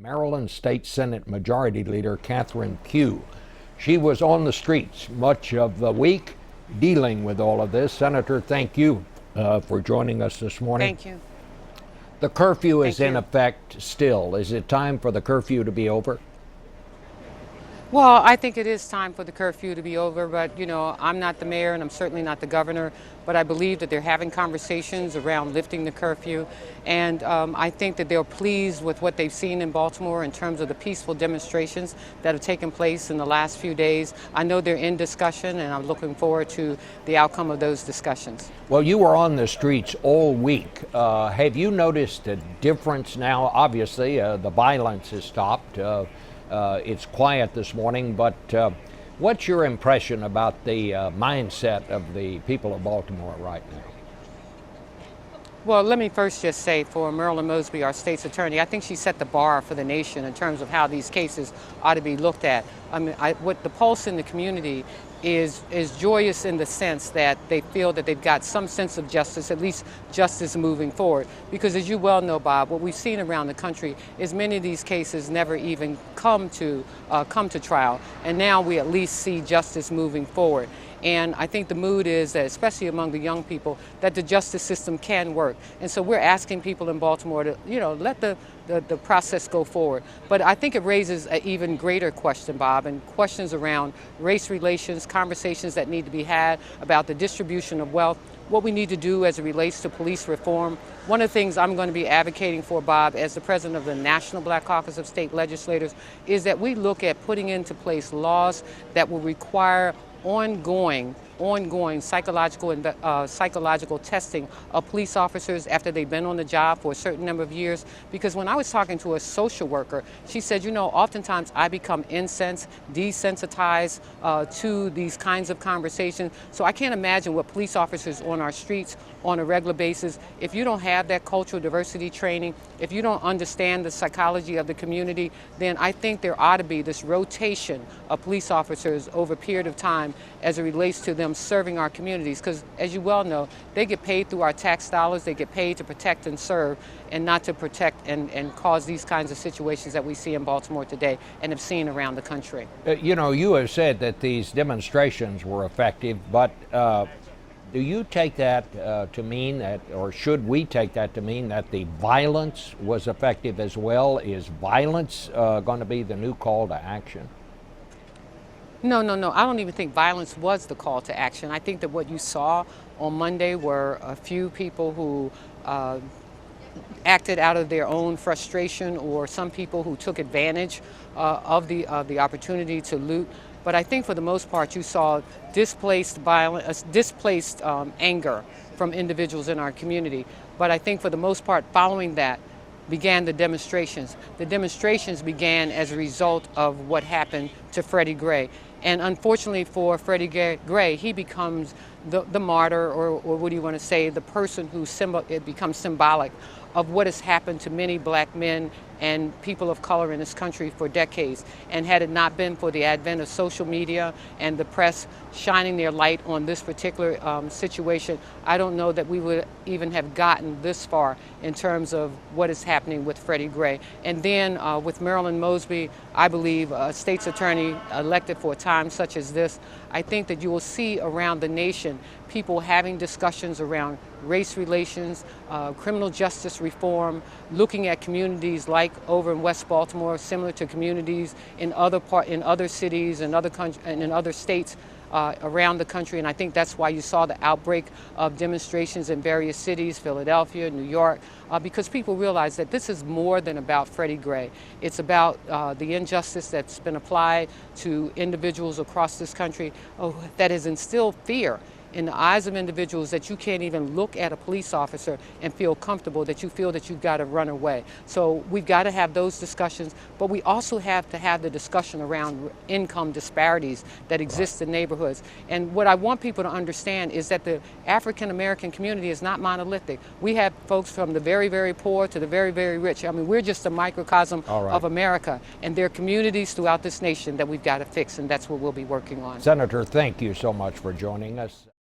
Maryland State Senate Majority Leader Catherine Pugh. She was on the streets much of the week dealing with all of this. Senator, thank you for joining us this morning. Thank you. The curfew is in effect still. Is it time for the curfew to be over? Well, I think it is time for the curfew to be over, but I'm not the mayor and I'm certainly not the governor, but I believe that they're having conversations around lifting the curfew, and I think that they're pleased with what they've seen in Baltimore in terms of the peaceful demonstrations that have taken place in the last few days. I know they're in discussion, and I'm looking forward to the outcome of those discussions. Well, you were on the streets all week. Have you noticed a difference now? Obviously, the violence has stopped. It's quiet this morning, but what's your impression about the mindset of the people of Baltimore right now? Well, let me first just say, for Marilyn Mosby, our state's attorney, I think she set the bar for the nation in terms of how these cases ought to be looked at. I mean, what the pulse in the community is joyous in the sense that they feel that they've got some sense of justice, at least justice moving forward. Because as you well know, Bob, what we've seen around the country is many of these cases never even come to trial, and now we at least see justice moving forward. And I think the mood is that, especially among the young people, that the justice system can work. And so we're asking people in Baltimore to, let the process go forward. But I think it raises an even greater question, Bob, and questions around race relations, conversations that need to be had about the distribution of wealth, what we need to do as it relates to police reform. One of the things I'm going to be advocating for, Bob, as the president of the National Black Caucus of State Legislators, is that we look at putting into place laws that will require ongoing psychological testing of police officers after they've been on the job for a certain number of years. Because when I was talking to a social worker, she said, oftentimes I become desensitized to these kinds of conversations. So I can't imagine what police officers on our streets on a regular basis, if you don't have that cultural diversity training, if you don't understand the psychology of the community, then I think there ought to be this rotation of police officers over a period of time as it relates to them serving our communities. Because as you well know, they get paid through our tax dollars, they get paid to protect and serve, and not to protect and cause these kinds of situations that we see in Baltimore today and have seen around the country. You have said that these demonstrations were effective, but do you take that to mean that, or should we take that to mean that the violence was effective as well? Is violence going to be the new call to action? No. I don't even think violence was the call to action. I think that what you saw on Monday were a few people who acted out of their own frustration, or some people who took advantage of the opportunity to loot. But I think for the most part, you saw displaced anger from individuals in our community. But I think for the most part, following that, began the demonstrations. The demonstrations began as a result of what happened to Freddie Gray. And unfortunately for Freddie Gray, he becomes the martyr, or what do you want to say, the person who it becomes symbolic of what has happened to many black men and people of color in this country for decades. And had it not been for the advent of social media and the press shining their light on this particular situation, I don't know that we would even have gotten this far in terms of what is happening with Freddie Gray. And then with Marilyn Mosby, I believe a state's attorney elected for a time such as this, I think that you will see around the nation people having discussions around race relations, criminal justice reform, looking at communities like over in West Baltimore, similar to communities in other cities and in other states around the country. And I think that's why you saw the outbreak of demonstrations in various cities, Philadelphia, New York, because people realize that this is more than about Freddie Gray. It's about the injustice that's been applied to individuals across this country that has instilled fear in the eyes of individuals, that you can't even look at a police officer and feel comfortable, that you feel that you've got to run away. So we've got to have those discussions, but we also have to have the discussion around income disparities that exist in neighborhoods. And what I want people to understand is that the African American community is not monolithic. We have folks from the very, very poor to the very, very rich. I mean, we're just a microcosm of America, and there are communities throughout this nation that we've got to fix, and that's what we'll be working on. Senator, thank you so much for joining us.